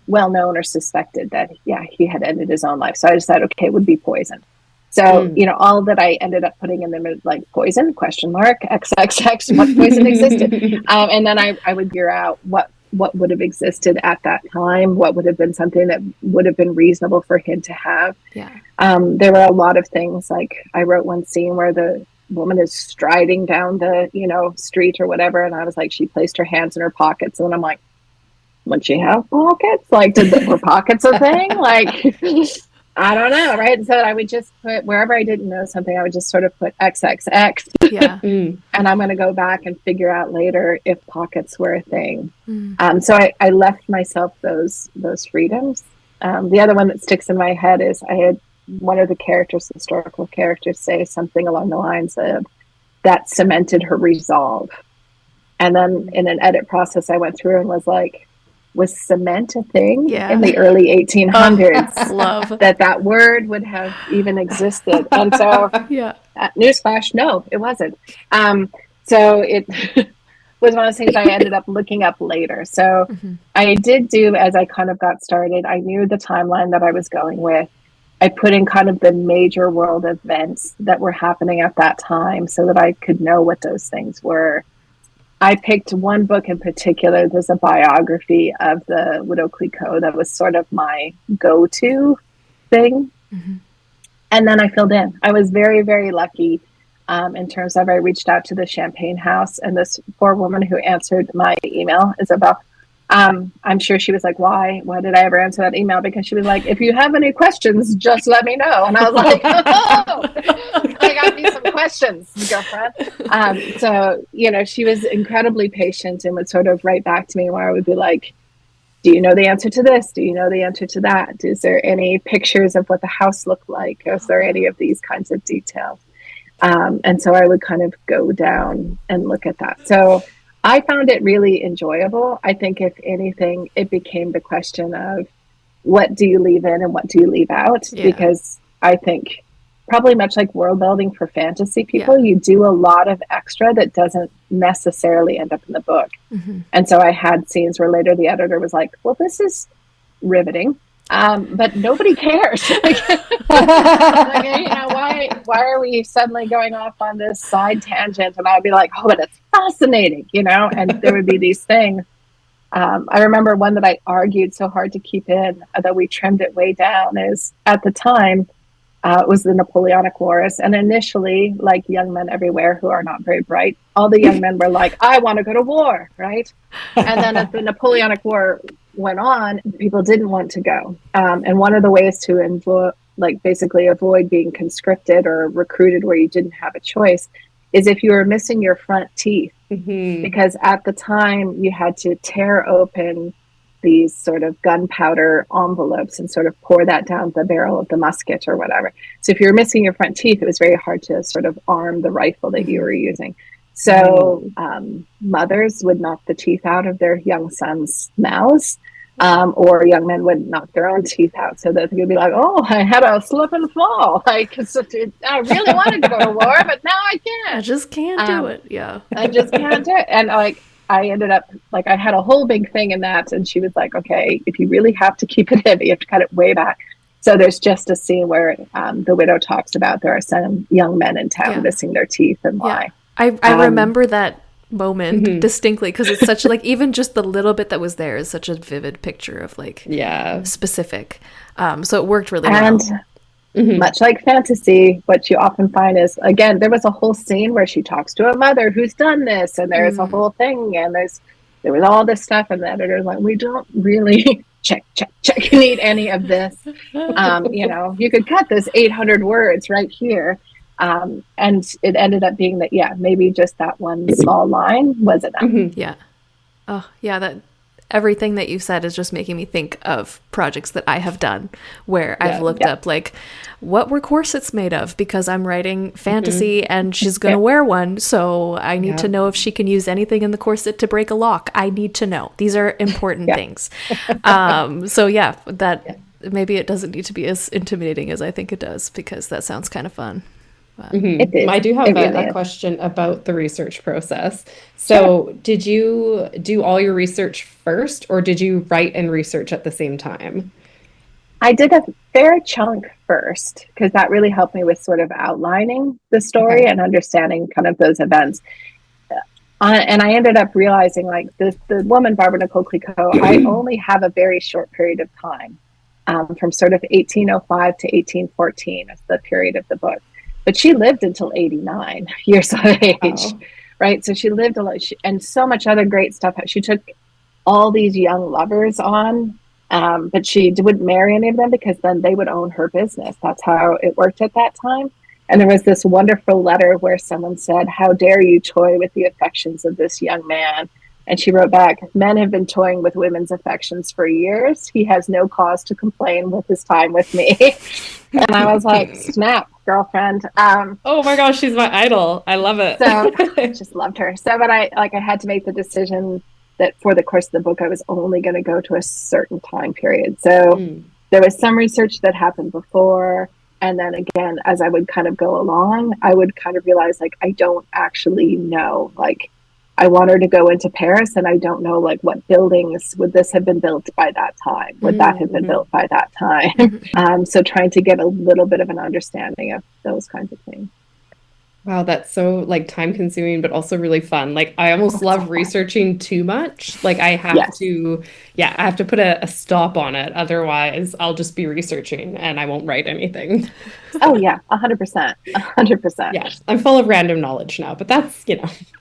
well known or suspected that, he had ended his own life. So I decided, okay, it would be poison. So, all that I ended up putting in them like poison, XXX, what poison existed. And then I would figure out what would have existed at that time, what would have been something that would have been reasonable for him to have. Yeah. There were a lot of things, like I wrote one scene where the woman is striding down the street or whatever, and I was like, she placed her hands in her pockets, and I'm like, would she have pockets? Like, were pockets a thing? Like, I don't know, right? So I would just put, wherever I didn't know something, I would just sort of put XXX. Yeah. And I'm going to go back and figure out later if pockets were a thing. So I left myself those freedoms. The other one that sticks in my head is I had one of the historical characters, say something along the lines of, that cemented her resolve. And then in an edit process, I went through and was like, was cement a thing in the early 1800s? Love that word would have even existed. And so, newsflash, no, it wasn't. So it was one of those things I ended up looking up later. So I did do, as I kind of got started, I knew the timeline that I was going with. I put in kind of the major world events that were happening at that time so that I could know what those things were. I picked one book in particular. There's a biography of the Widow Clicquot that was sort of my go-to thing. Mm-hmm. And then I filled in. I was very, very lucky in terms of I reached out to the Champagne House, and this poor woman who answered my email, Isabel, I'm sure she was like, why did I ever answer that email? Because she was like, if you have any questions, just let me know. And I was like, oh, I got me some questions, girlfriend. So, she was incredibly patient and would sort of write back to me where I would be like, do you know the answer to this? Do you know the answer to that? Is there any pictures of what the house looked like? Is there any of these kinds of details? And so I would kind of go down and look at that. So I found it really enjoyable. I think if anything, it became the question of what do you leave in and what do you leave out? Yeah. Because I think probably much like world building for fantasy people, you do a lot of extra that doesn't necessarily end up in the book. Mm-hmm. And so I had scenes where later the editor was like, well, this is riveting. But nobody cares. Why are we suddenly going off on this side tangent? And I'd be like, oh, but it's fascinating, and there would be these things. I remember one that I argued so hard to keep in that we trimmed it way down is at the time, it was the Napoleonic Wars. And initially, like young men everywhere who are not very bright, all the young men were like, I want to go to war, right? And then as the Napoleonic War went on, people didn't want to go. And one of the ways to basically avoid being conscripted or recruited where you didn't have a choice is if you were missing your front teeth. Mm-hmm. Because at the time you had to tear open these sort of gunpowder envelopes and sort of pour that down the barrel of the musket or whatever. So if you were missing your front teeth, it was very hard to sort of arm the rifle that you were using. So mothers would knock the teeth out of their young sons' mouths, or young men would knock their own teeth out so that they could be like, oh, I had a slip and fall. I really wanted to go to war, but now I can't. I just can't do it. Yeah. I just can't do it. And I ended up, I had a whole big thing in that. And she was like, okay, if you really have to keep it in, you have to cut it way back. So there's just a scene where the widow talks about there are some young men in town missing their teeth and why. I remember that moment distinctly because it's such even just the little bit that was there is such a vivid picture of specific. So it worked really well. And much like fantasy, what you often find is, again, there was a whole scene where she talks to a mother who's done this, and there's a whole thing, and there was all this stuff, and the editor's like, we don't really check need any of this. You could cut this 800 words right here. And it ended up being that, maybe just that one small line was enough. Mm-hmm. Yeah. Oh, yeah. That everything that you said is just making me think of projects that I have done where I've looked up what were corsets made of, because I'm writing fantasy and she's going to wear one. So I need to know if she can use anything in the corset to break a lock. I need to know. These are important things. Maybe it doesn't need to be as intimidating as I think it does, because that sounds kind of fun. I do have a question about the research process. So did you do all your research first, or did you write and research at the same time? I did a fair chunk first, because that really helped me with sort of outlining the story and understanding kind of those events. And I ended up realizing the woman, Barbara Nicole Clicquot, I only have a very short period of time, from sort of 1805 to 1814 is the period of the book. But she lived until 89 years of age, right? So she lived a lot, and so much other great stuff. She took all these young lovers on, but she wouldn't marry any of them because then they would own her business. That's how it worked at that time. And there was this wonderful letter where someone said, how dare you toy with the affections of this young man? And she wrote back, men have been toying with women's affections for years. He has no cause to complain with his time with me. And I was like, snap, girlfriend. Oh my gosh, she's my idol. I love it. So I just loved her. So, but I had to make the decision that for the course of the book, I was only going to go to a certain time period. So there was some research that happened before. And then again, as I would kind of go along, I would kind of realize I don't actually know I want her to go into Paris, and I don't know like what buildings would this have been built by that time? Would that have been built by that time? So trying to get a little bit of an understanding of those kinds of things. Wow, that's so like time consuming, but also really fun. Like I almost love researching too much. Like I have to, I have to put a stop on it. Otherwise, I'll just be researching and I won't write anything. Oh yeah, 100%, 100%. Yeah, I'm full of random knowledge now, but that's,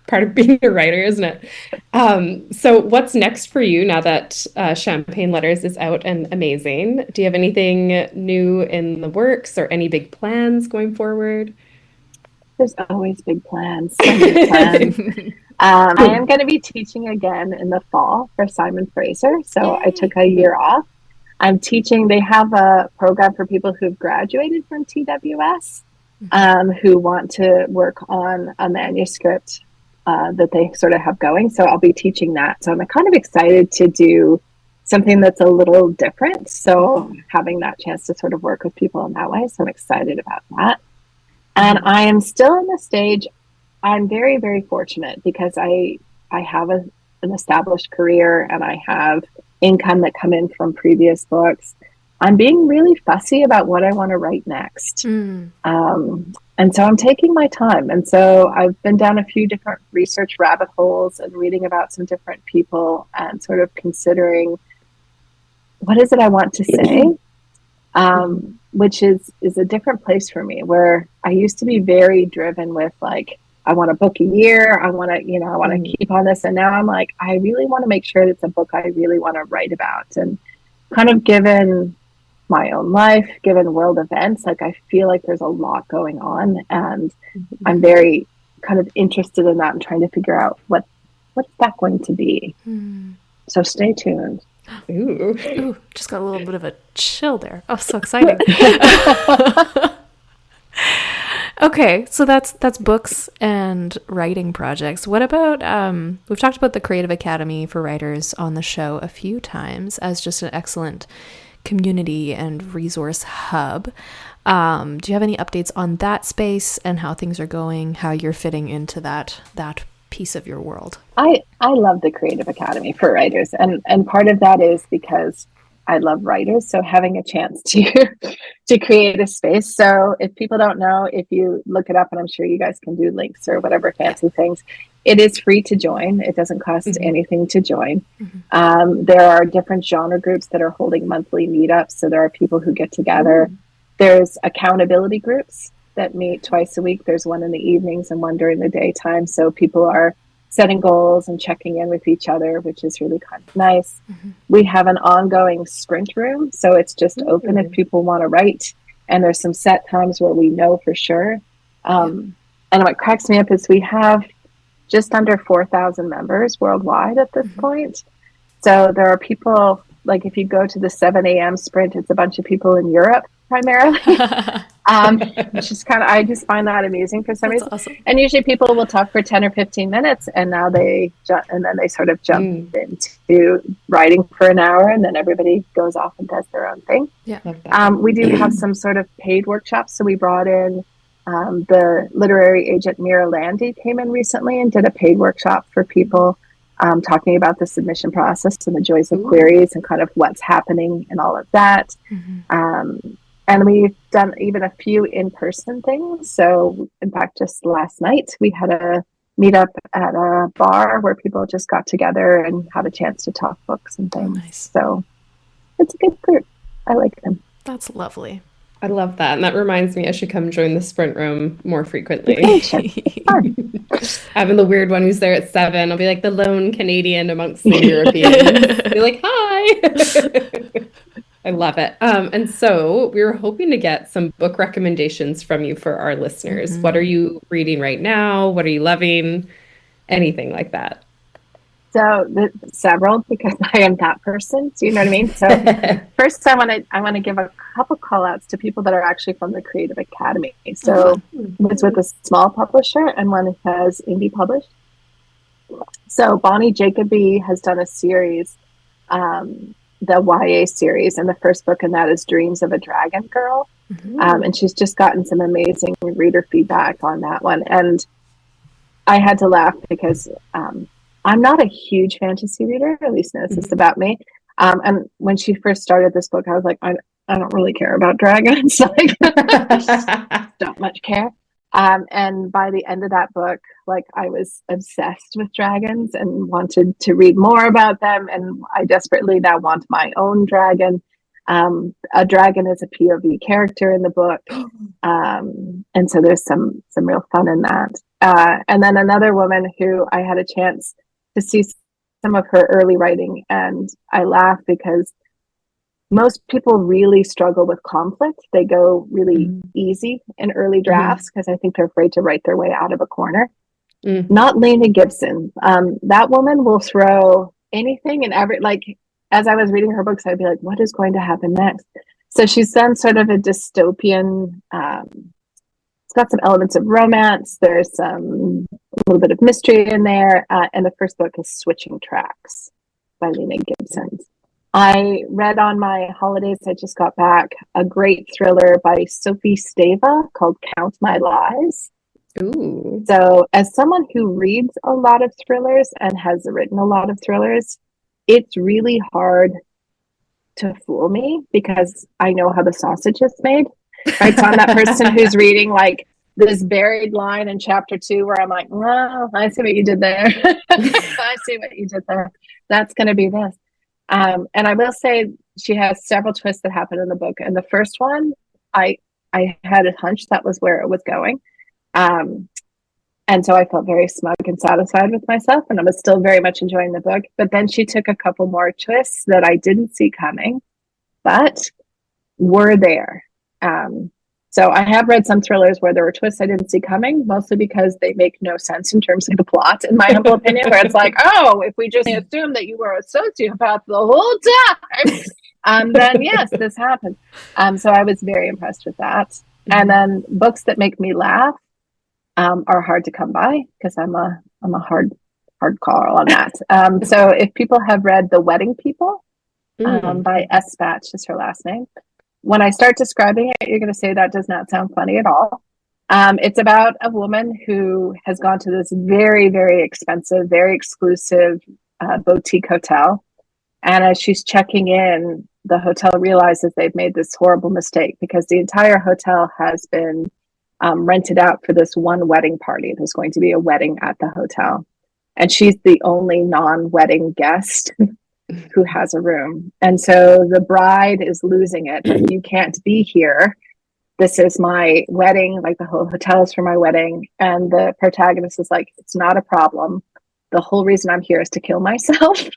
part of being a writer, isn't it? So what's next for you now that Champagne Letters is out and amazing? Do you have anything new in the works or any big plans going forward? There's always big plans. So many plans. I am going to be teaching again in the fall for Simon Fraser. So I took a year off. I'm teaching. They have a program for people who've graduated from TWS who want to work on a manuscript that they sort of have going. So I'll be teaching that. So I'm kind of excited to do something that's a little different. So having that chance to sort of work with people in that way. So I'm excited about that. And I am still in the stage. I'm very, very fortunate because I have an established career and I have income that come in from previous books. I'm being really fussy about what I want to write next. And so I'm taking my time. And so I've been down a few different research rabbit holes and reading about some different people and sort of considering what is it I want to say. Which is a different place for me, where I used to be very driven with like, I want a book a year. I want to, I want to keep on this. And now I'm like, I really want to make sure it's a book I really want to write about. And kind of given my own life, given world events, like I feel like there's a lot going on and I'm very kind of interested in that and trying to figure out what's that going to be. So stay tuned. Ooh, just got a little bit of a chill there. Oh, so exciting. Okay, so that's books and writing projects. What about we've talked about the Creative Academy for Writers on the show a few times as just an excellent community and resource hub. Do you have any updates on that space and how things are going, how you're fitting into that piece of your world? I love the Creative Academy for Writers, and part of that is because I love writers, so having a chance to create a space. So if people don't know, if you look it up, and I'm sure you guys can do links or whatever fancy things, it is free to join. It doesn't cost anything to join. There are different genre groups that are holding monthly meetups, so there are people who get together. There's accountability groups that meet twice a week. There's one in the evenings and one during the daytime. So people are setting goals and checking in with each other, which is really kind of nice. We have an ongoing sprint room. So it's just open if people want to write. And there's some set times where we know for sure. And what cracks me up is we have just under 4,000 members worldwide at this point. So there are people, like if you go to the 7 a.m. sprint, it's a bunch of people in Europe primarily. Which is kind of, I just find that amusing for some reason. Awesome. And usually people will talk for 10 or 15 minutes and now they sort of jump into writing for an hour and then everybody goes off and does their own thing. We do have some sort of paid workshops. So we brought in the literary agent Mira Landy came in recently and did a paid workshop for people talking about the submission process and the joys of queries and kind of what's happening and all of that. And we've done even a few in-person things. So in fact, just last night, we had a meetup at a bar where people just got together and had a chance to talk books and things. Nice. So it's a good group. I like them. That's lovely. I love that. And that reminds me I should come join the sprint room more frequently. Having the weird one who's there at 7. I'll be like the lone Canadian amongst the Europeans. Be like, hi. I love it. And so we were hoping to get some book recommendations from you for our listeners. What are you reading right now? What are you loving? Anything like that. So several, because I am that person. So you know what I mean? So first I want to give a couple call outs to people that are actually from the Creative Academy. So it's with a small publisher and one has indie published. So Bonnie Jacoby has done a series, the YA series, and the first book in that is Dreams of a Dragon Girl. And she's just gotten some amazing reader feedback on that one. And I had to laugh because I'm not a huge fantasy reader, at least this is about me. And when she first started this book, I was like, I don't really care about dragons. Like, don't much care. And by the end of that book, like, I was obsessed with dragons and wanted to read more about them. And I desperately now want my own dragon. A dragon is a POV character in the book. And so there's some real fun in that. And then another woman who I had a chance to see some of her early writing, and I laugh because most people really struggle with conflict. They go really easy in early drafts because I think they're afraid to write their way out of a corner. Not Lena Gibson. That woman will throw anything and every, like, as I was reading her books, I'd be like, what is going to happen next? So she's done sort of a dystopian, it's got some elements of romance. There's a little bit of mystery in there. And the first book is Switching Tracks by Lena Gibson. I read on my holidays, I just got back, a great thriller by Sophie Stava called Count My Lies. Ooh. So as someone who reads a lot of thrillers and has written a lot of thrillers, it's really hard to fool me because I know how the sausage is made. Right? So I'm that person who's reading like this buried line in chapter 2 where I'm like, well, I see what you did there. I see what you did there. That's going to be this. And I will say she has several twists that happen in the book. And the first one, I had a hunch that was where it was going. And so I felt very smug and satisfied with myself, and I was still very much enjoying the book. But then she took a couple more twists that I didn't see coming, but were there. So I have read some thrillers where there were twists I didn't see coming, mostly because they make no sense in terms of the plot, in my humble opinion, where it's like, oh, if we just assume that you were a sociopath the whole time, then yes, this happened. So I was very impressed with that. And then books that make me laugh are hard to come by because I'm a hardcore on that. So if people have read The Wedding People by Espach is her last name. When I start describing it, you're going to say that does not sound funny at all. It's about a woman who has gone to this very, very expensive, very exclusive boutique hotel. And as she's checking in, the hotel realizes they've made this horrible mistake because the entire hotel has been rented out for this one wedding party. There's going to be a wedding at the hotel. And she's the only non-wedding guest who has a room. And so the bride is losing it. You can't be here. This is my wedding. Like, the whole hotel is for my wedding. And the protagonist is like, it's not a problem. The whole reason I'm here is to kill myself.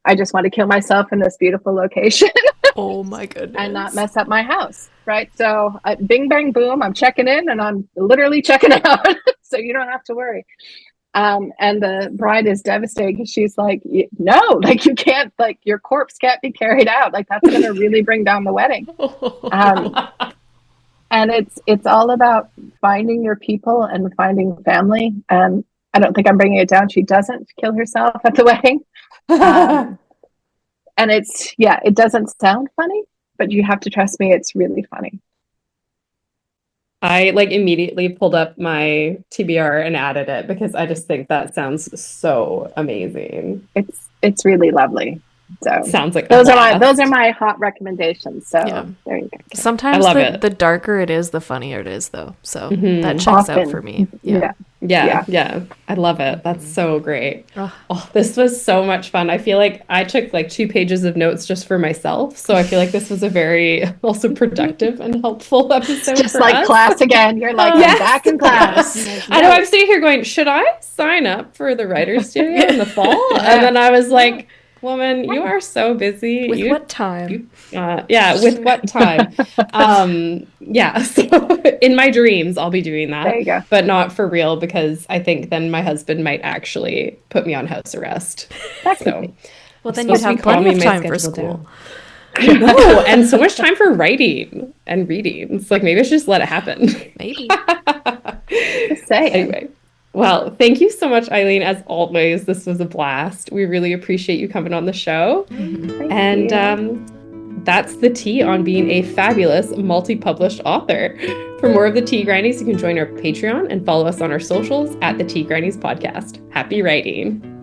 I just want to kill myself in this beautiful location. Oh my goodness. And not mess up my house. Right. So bing, bang, boom. I'm checking in and I'm literally checking out. So you don't have to worry. And the bride is devastated. She's like, no, like, you can't, like, your corpse can't be carried out. Like, that's going to really bring down the wedding. And it's all about finding your people and finding family. I don't think I'm bringing it down. She doesn't kill herself at the wedding. And it doesn't sound funny, but you have to trust me. It's really funny. I immediately pulled up my TBR and added it because I just think that sounds so amazing. It's really lovely. So sounds like those are my hot recommendations. So yeah. There you go. Sometimes the darker it is, the funnier it is, though. So that checks out for me. Yeah. I love it. That's so great. Oh, this was so much fun. I feel like I took 2 pages of notes just for myself. So I feel like this was a very also productive and helpful episode. Just like us. Class again. You're like, yes. Back in class. I know, I'm sitting here going, should I sign up for the writer's studio in the fall? And then I was like, woman, you are so busy. With what time? With what time? So in my dreams, I'll be doing that. There you go. But not for real, because I think then my husband might actually put me on house arrest. So, well, then you'd have plenty of time for school. I know, and so much time for writing and reading. It's like, maybe I should just let it happen. Maybe. Just say. Anyway. Well, thank you so much, Eileen. As always, this was a blast. We really appreciate you coming on the show. Thank and you. that's the tea on being a fabulous multi-published author. For more of the Tea Grannies, you can join our Patreon and follow us on our socials at the Tea Grannies Podcast. Happy writing.